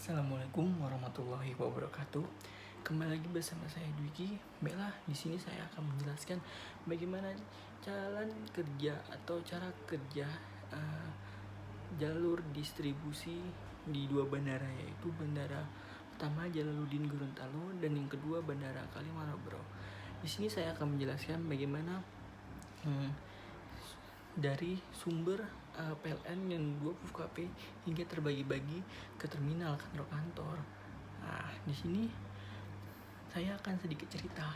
Assalamualaikum warahmatullahi wabarakatuh. Kembali lagi bersama saya Dwiki. Baiklah, di sini saya akan menjelaskan bagaimana jalan kerja atau cara kerja jalur distribusi di dua bandara, yaitu bandara pertama Jalaluddin Gorontalo dan yang kedua bandara Kalimaro. Di sini saya akan menjelaskan bagaimana dari sumber PLN yang 20 kp hingga terbagi-bagi ke terminal kantor-kantor. Nah, di sini saya akan sedikit cerita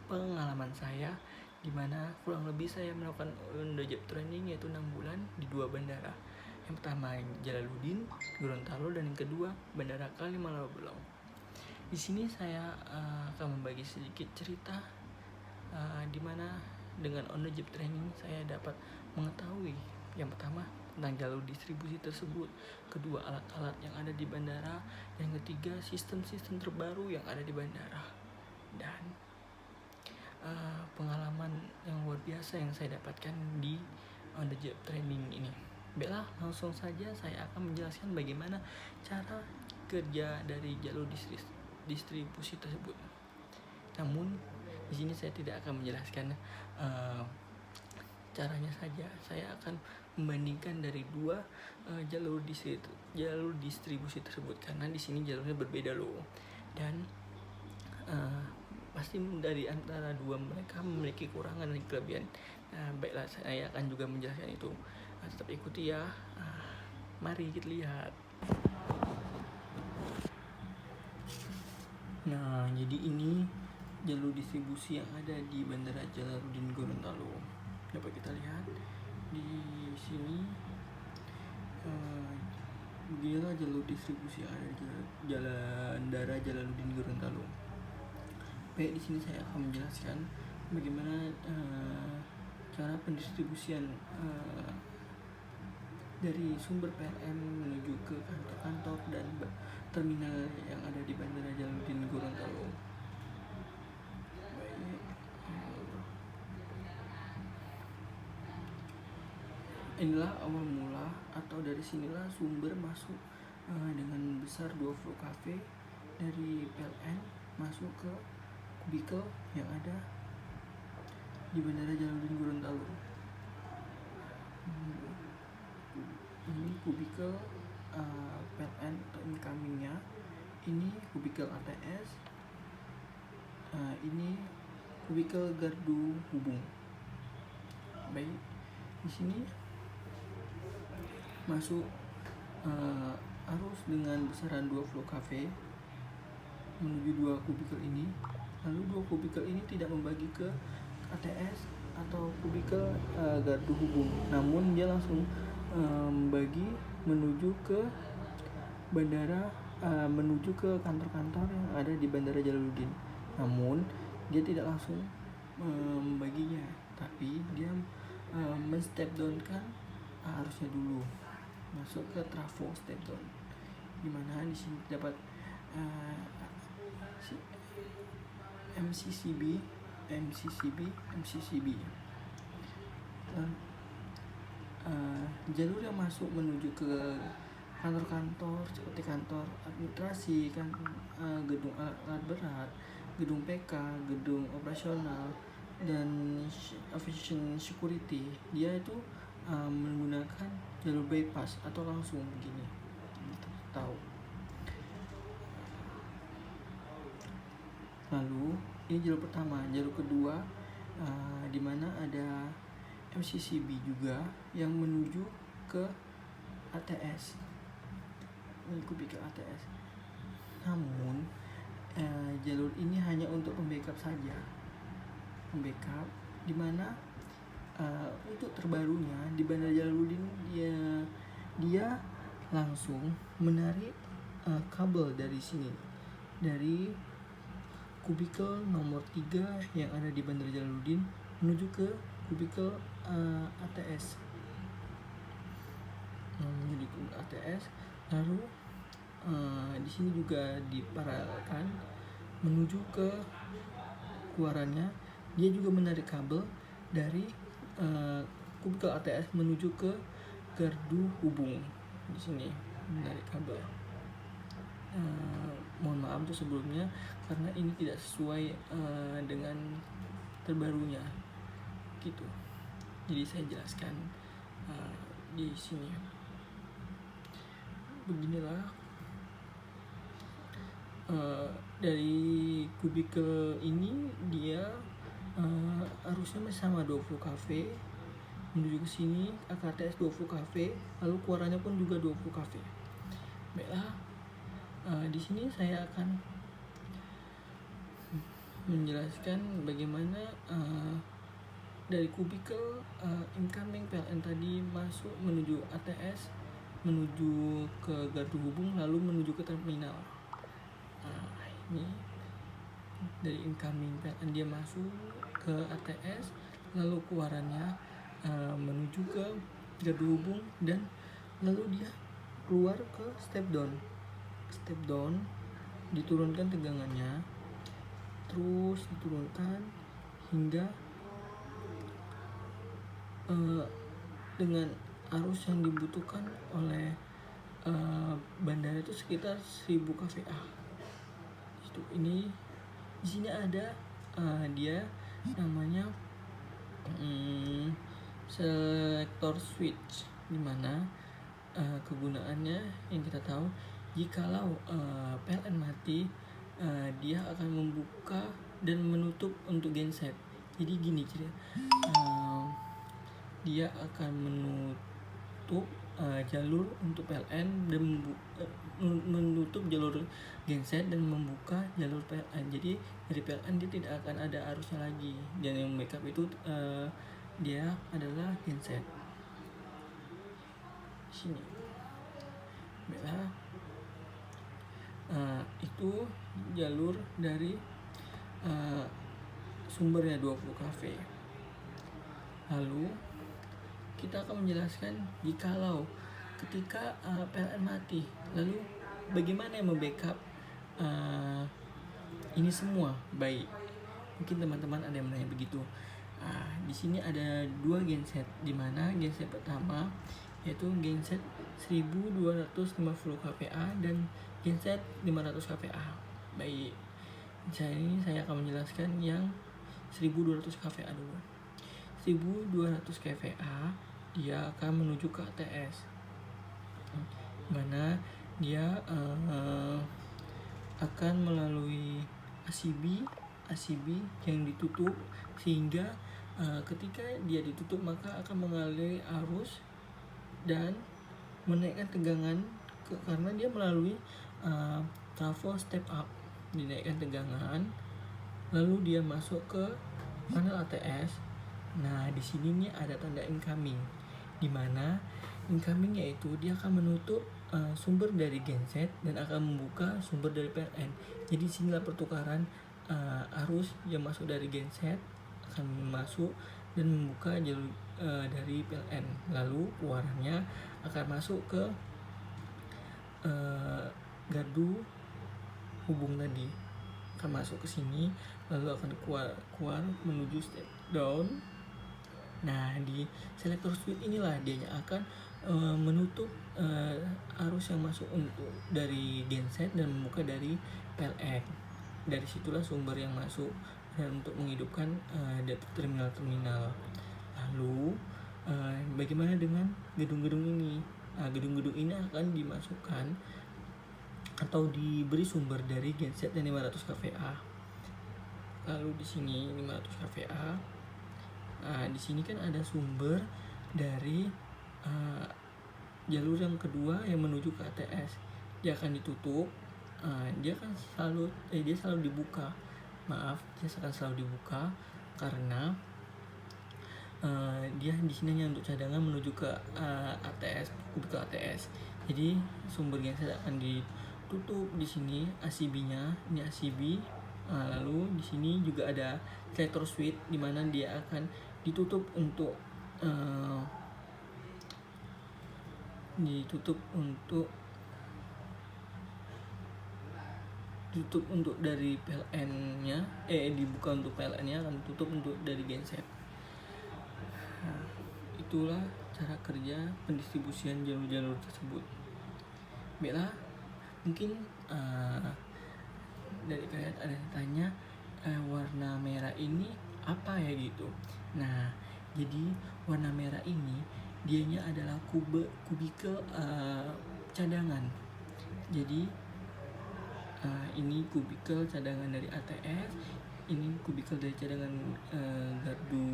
pengalaman saya, di mana kurang lebih saya melakukan on the job training yaitu 6 bulan di dua bandara. Yang pertama Jalaluddin Gorontalo dan yang kedua bandara Kalimaro. Di sini saya akan membagi sedikit cerita di mana dengan on the job training saya dapat mengetahui yang pertama tentang jalur distribusi tersebut, kedua alat-alat yang ada di bandara, yang ketiga sistem-sistem terbaru yang ada di bandara, dan pengalaman yang luar biasa yang saya dapatkan di on the job training ini. Baiklah, langsung saja saya akan menjelaskan bagaimana cara kerja dari jalur distribusi tersebut. Namun di sini saya tidak akan menjelaskan caranya saja. Saya akan membandingkan dari dua jalur distribusi tersebut, karena di sini jalurnya berbeda loh. Dan pasti dari antara dua mereka memiliki kekurangan dan kelebihan. Baiklah, saya akan juga menjelaskan itu. Tetap ikuti ya. Mari kita lihat. Nah, jadi ini jalur distribusi yang ada di Bandara Jalaluddin Gorontalo. Dapat kita lihat di sini. Beginilah jalur distribusi yang ada di Bandara Jalaluddin Gorontalo. Baik, di sini saya akan menjelaskan bagaimana cara pendistribusian dari sumber PLN menuju ke kantor-kantor dan terminal yang ada di Bandara Jalaluddin Gorontalo. Inilah awal mula atau dari sinilah sumber masuk dengan besar 20 kv dari PLN masuk ke kubikel yang ada di Bandara Jalaluddin Gorontalo. Ini kubikel PLN atau incomingnya, ini kubikel ATS, ini kubikel gardu hubung. Baik, di sini masuk arus dengan besaran 20 kV menuju dua kubikel ini. Lalu dua kubikel ini tidak membagi ke ATS atau kubikel gardu hubung, namun dia langsung membagi menuju ke bandara, menuju ke kantor-kantor yang ada di Bandara Jalaluddin. Namun dia tidak langsung membaginya, tapi dia men-step down kan arusnya dulu, masuk ke trafo step down, dimana di sini dapat MCCB. Jalur yang masuk menuju ke kantor-kantor seperti kantor administrasi, kan, gedung alat berat, gedung PK, gedung operasional, dan aviation security, dia itu menggunakan jalur bypass atau langsung begini, tahu. Lalu ini jalur pertama. Jalur kedua di mana ada MCCB juga yang menuju ke ATS, ini kubikel ATS. Namun jalur ini hanya untuk pembackup saja, di mana untuk terbarunya di Bandara Jalaluddin dia langsung menarik kabel dari sini, dari kubikel nomor 3 yang ada di Bandara Jalaluddin menuju ke kubikel ATS. Menuju ke ATS, lalu di sini juga diparalelkan menuju ke keluarannya. Dia juga menarik kabel dari kubikel ATS menuju ke gardu hubung di sini. menarik kabel. Mohon maaf tuh sebelumnya karena ini tidak sesuai dengan terbarunya gitu. Jadi saya jelaskan di sini. Beginilah dari kubikel ini dia arusnya masih sama 20 kV menuju ke sini AKTS 20 kV, lalu keluarannya pun juga 20 kV. Baiklah, di sini saya akan menjelaskan bagaimana dari kubikel incoming PLN tadi masuk menuju ATS, menuju ke gardu hubung, lalu menuju ke terminal. Ini dari incoming PLN dia masuk ke ATS, lalu keluarannya menuju ke gardu hubung, dan lalu dia keluar ke step down. Step down diturunkan tegangannya, terus diturunkan hingga dengan arus yang dibutuhkan oleh bandara itu sekitar 1000 kVA. Itu ini di sini ada dia namanya selektor switch, dimana kegunaannya yang kita tahu jikalau PLN mati, dia akan membuka dan menutup untuk genset. Jadi gini dia akan menutup jalur untuk PLN dan menutup jalur genset dan membuka jalur PLN. Jadi dari PLN dia tidak akan ada arusnya lagi, dan yang backup itu dia adalah genset. Sini. Baiklah. Itu jalur dari sumbernya 20 kV. Lalu kita akan menjelaskan jikalau ketika PLN mati, lalu bagaimana yang membackup ini semua. Baik, mungkin teman-teman ada yang menanya begitu. Di sini ada 2 genset, di mana genset pertama yaitu genset 1250 kVA dan genset 500 kVA. Baik, saya akan menjelaskan yang 1200 kVA dulu. 1200 kVA dia akan menuju ke ATS, mana dia akan melalui ACB yang ditutup, sehingga ketika dia ditutup maka akan mengalir arus dan menaikkan tegangan karena dia melalui trafo step up, dinaikkan tegangan, lalu dia masuk ke panel ATS. Nah, di sini nih ada tanda incoming, di mana incoming yaitu dia akan menutup sumber dari genset dan akan membuka sumber dari PLN. Jadi sinilah pertukaran arus yang masuk dari genset akan masuk dan membuka jalur dari PLN, lalu keluarannya akan masuk ke gardu hubung tadi, akan masuk ke sini, lalu akan keluar menuju step down. Nah, di selektor switch inilah dia akan menutup arus yang masuk untuk dari genset dan membuka dari PLN. Dari situlah sumber yang masuk dan untuk menghidupkan terminal-terminal. Lalu bagaimana dengan gedung-gedung ini? Gedung-gedung ini akan dimasukkan atau diberi sumber dari genset dan 500 kVA. Lalu di sini 500 kVA. Di sini kan ada sumber dari jalur yang kedua yang menuju ke ATS. Dia akan ditutup. Dia selalu dibuka. Dia akan selalu dibuka karena dia di sini hanya untuk cadangan menuju ke ATS, kubikel ATS. Jadi sumber genset akan ditutup di sini ACB-nya, ini ACB. Lalu di sini juga ada selektor switch di mana dia akan ditutup untuk dari PLN-nya, dibuka untuk PLN-nya, akan ditutup untuk dari genset. Itulah cara kerja pendistribusian jalur-jalur tersebut. Bella, mungkin dari kalian ada yang tanya warna merah ini apa ya gitu. Nah, jadi warna merah ini dianya adalah kubikel cadangan. Jadi ini kubikel cadangan dari ATS, ini kubikel dari cadangan gardu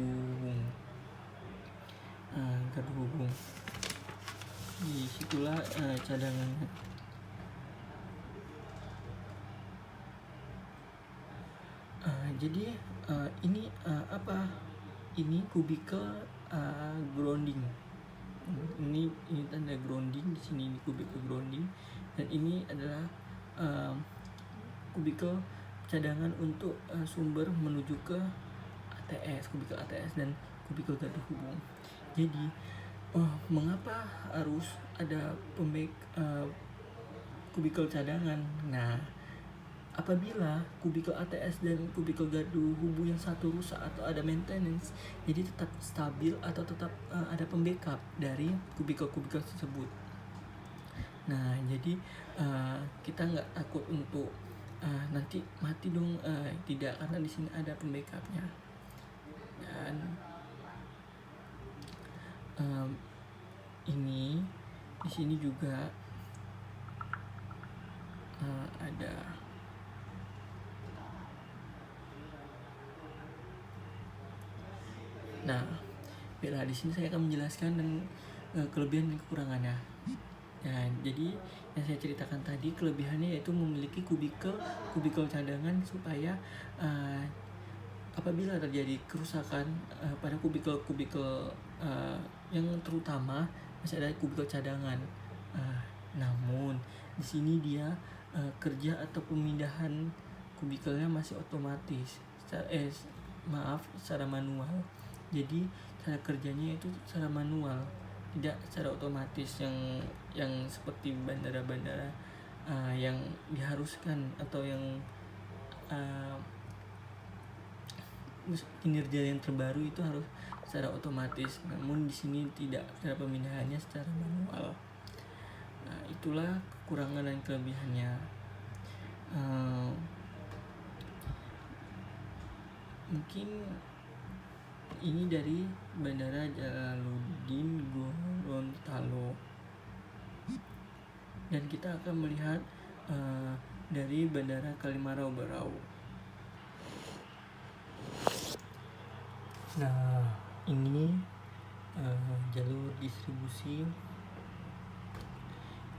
hubung. Disitulah cadangannya. Jadi ini apa? Ini kubikel grounding. Ini tanda grounding di sini, ini kubikel grounding, dan ini adalah kubikel cadangan untuk sumber menuju ke ATS, kubikel ATS dan kubikel gardu hubung. Jadi mengapa harus ada kubikel cadangan? Nah, apabila kubikel ATS dan kubikel gardu hubung yang satu rusak atau ada maintenance, jadi tetap stabil atau tetap ada pembackup dari kubikel-kubikel tersebut. Nah, jadi kita nggak takut untuk nanti mati dong, tidak, karena di sini ada pembackupnya. Dan ini di sini juga ada Nah, di sini saya akan menjelaskan dan kelebihan dan kekurangannya. Nah, jadi yang saya ceritakan tadi, kelebihannya yaitu memiliki kubikel cadangan supaya apabila terjadi kerusakan pada kubikel yang terutama masih ada kubikel cadangan. Namun di sini dia kerja atau pemindahan kubikelnya masih otomatis, secara manual. Jadi cara kerjanya itu secara manual, tidak secara otomatis yang seperti bandara-bandara yang diharuskan atau yang kinerja yang terbaru itu harus secara otomatis. Namun di sini tidak, cara pemindahannya secara manual. Nah, itulah kekurangan dan kelebihannya. Mungkin ini dari Bandara Jalaluddin Gorontalo, dan kita akan melihat dari Bandara Kalimarau Berau. Nah, ini jalur distribusi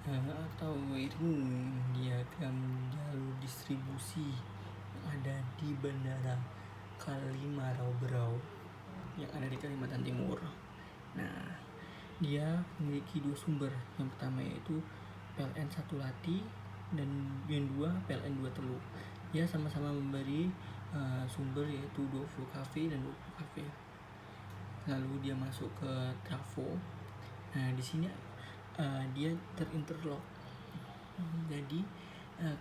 atau ring diagram jalur distribusi yang ada di Bandara Kalimarau Berau yang ada di Kalimantan Timur. Nah, dia memiliki dua sumber. Yang pertama yaitu PLN 1 Lati dan yang dua PLN 2 Teluk. Dia sama-sama memberi sumber yaitu 20 kV dan 20 kV. Lalu dia masuk ke trafo. Nah, di sini dia terinterlock. Jadi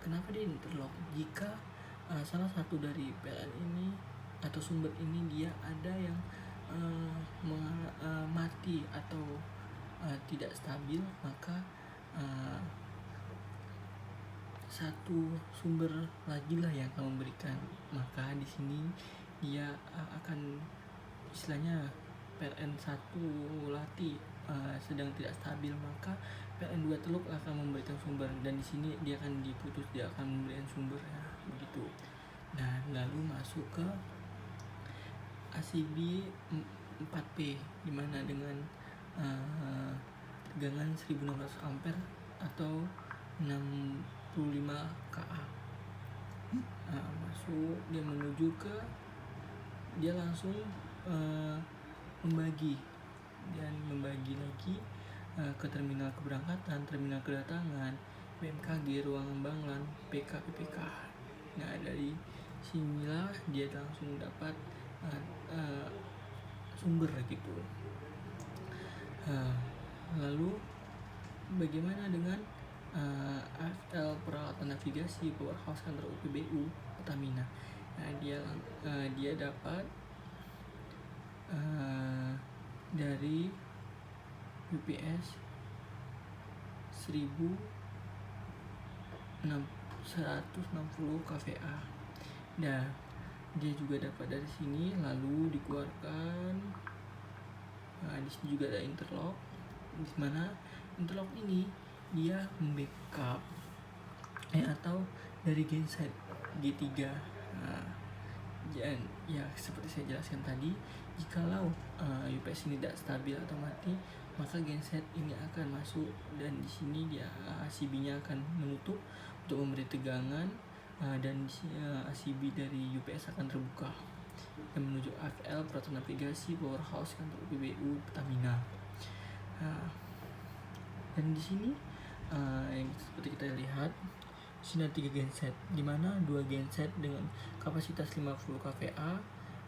kenapa dia interlock? Jika salah satu dari PLN ini atau sumber ini dia ada yang mati atau tidak stabil, maka satu sumber lagi lah yang akan memberikan. Maka di sini dia akan, istilahnya PLN 1 Lati sedang tidak stabil, maka PLN 2 Teluk akan memberikan sumber, dan di sini dia akan diputus, dia akan memberikan sumber ya, begitu. Nah, lalu masuk ke ACB 4P, dimana dengan tegangan 1600 ampere atau 65 kA. Masuk, dia menuju ke, dia langsung membagi lagi ke terminal keberangkatan, terminal kedatangan, BMKG, ruangan Banglan, PK, PPK. Nah, dari sinilah dia langsung dapat sumber gitu. Lalu bagaimana dengan AFL, peralatan navigasi, powerhouse kantor UPBU Pertamina? Nah, dia dapat dari UPS 1000 160 kVA. Nah, dia juga dapat dari sini lalu dikeluarkan. Nah, di sini juga ada interlock, di mana interlock ini dia membackup atau dari genset G3. Nah, dan ya seperti saya jelaskan tadi, jikalau UPS ini tidak stabil atau mati, maka genset ini akan masuk dan di sini dia ACB-nya akan menutup untuk memberi tegangan, dan ACB dari UPS akan terbuka dan menuju AFL peralatan navigasi powerhouse kantor PBU Pertamina. Dan di sini yang seperti kita lihat, sini ada 3 genset, di mana 2 genset dengan kapasitas 50 kVA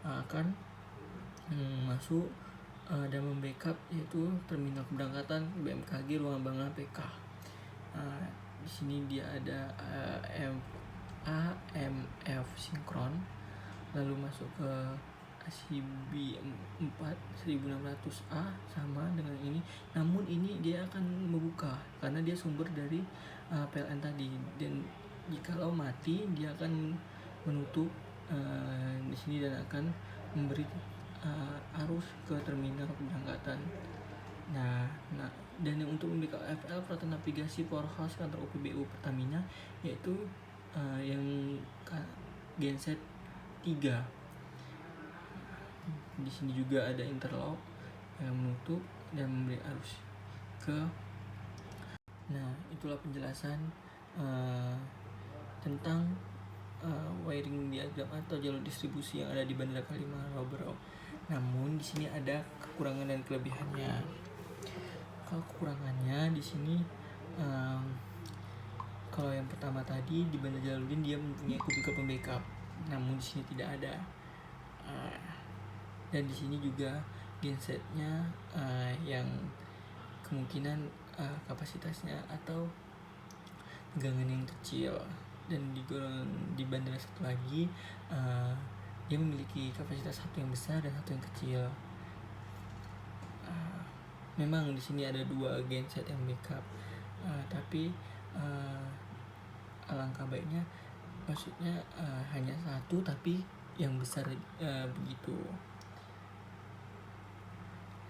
akan masuk dan membackup yaitu terminal keberangkatan BMKG ruangan bangunan PK. Di sini dia ada AMF sinkron, lalu masuk ke ACB 4 1600A sama dengan ini, namun ini dia akan membuka karena dia sumber dari PLN tadi, dan jikalau mati dia akan menutup di sini dan akan memberi arus ke terminal keberangkatan. Nah, dan yang untuk membackup FL peralatan navigasi powerhouse kantor UPBU Pertamina yaitu yang genset 3. Di sini juga ada interlock yang menutup dan memberi arus ke. Nah, itulah penjelasan tentang wiring diagram atau jalur distribusi yang ada di Bandara Kalimaro Berau. Namun di sini ada kekurangan dan kelebihannya. Kalau kekurangannya di sini, kalau yang pertama tadi di Bandara Jalaluddin dia mempunyai kubikel pembackup, namun di sini tidak ada. Dan di sini juga gensetnya yang kemungkinan kapasitasnya atau tegangan yang kecil, dan di bandara satu lagi dia memiliki kapasitas satu yang besar dan satu yang kecil. Memang di sini ada 2 genset yang backup, tapi alangkah baiknya maksudnya hanya satu tapi yang besar begitu.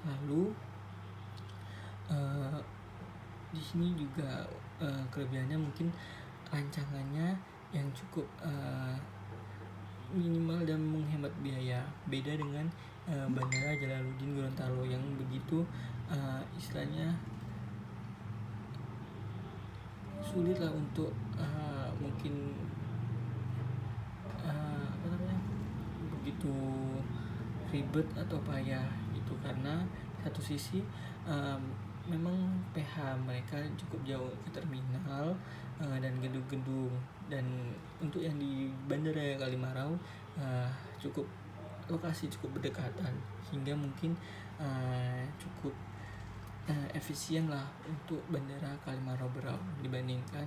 Lalu di sini juga kelebihannya mungkin rancangannya yang cukup minimal dan menghemat biaya. Beda dengan Bandara Jalaluddin Gorontalo yang begitu istilahnya sulit lah untuk mungkin begitu ribet atau payah itu, karena satu sisi memang PH mereka cukup jauh ke terminal dan gedung-gedung, dan untuk yang di Bandara Kalimaro lokasi cukup berdekatan sehingga mungkin cukup efisien lah untuk Bandara Kalimaro Berau dibandingkan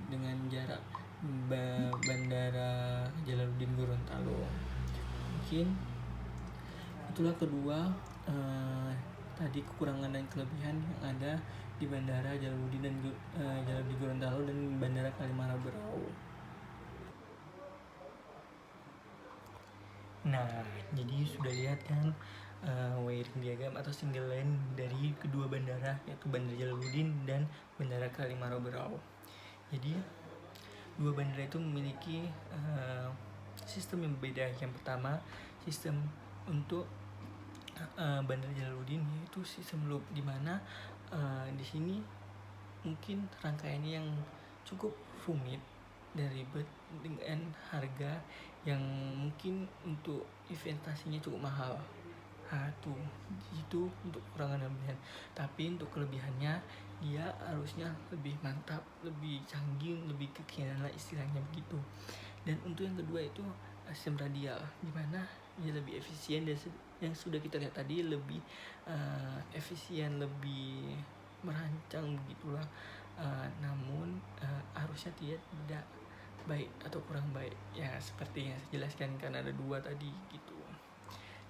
dengan jarak Bandara Jalaluddin Gorontalo. Mungkin itulah kedua tadi kekurangan dan kelebihan yang ada di Bandara Jalaluddin dan Jalaluddin Gorontalo dan Bandara Kalimaro Berau. Nah, jadi sudah lihat kan wiring diagram atau single line dari kedua bandara, yaitu Bandara Jalaluddin dan Bandara Kalimaro Berau. Jadi dua bandara itu memiliki sistem yang berbeda. Yang pertama, sistem untuk Bandara Jalaluddin yaitu sistem loop, di mana di sini mungkin rangkaiannya yang cukup rumit dan ribet dengan harga yang mungkin untuk investasinya cukup mahal. Itu untuk kekurangan dan kelebihan. Tapi untuk kelebihannya dia harusnya lebih mantap, lebih canggih, lebih kekinian lah istilahnya begitu. Dan untuk yang kedua itu sistem radial, di mana dia lebih efisien dan yang sudah kita lihat tadi lebih efisien, lebih merancang begitulah. Namun harusnya tidak baik atau kurang baik ya, seperti yang saya jelaskan kan ada 2 tadi gitu.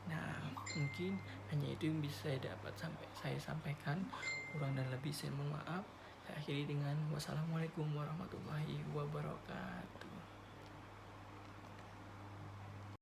Nah, mungkin hanya itu yang bisa saya sampaikan. Kurang dan lebih saya mohon maaf. Saya akhiri dengan wassalamualaikum warahmatullahi wabarakatuh. wabarakatuh.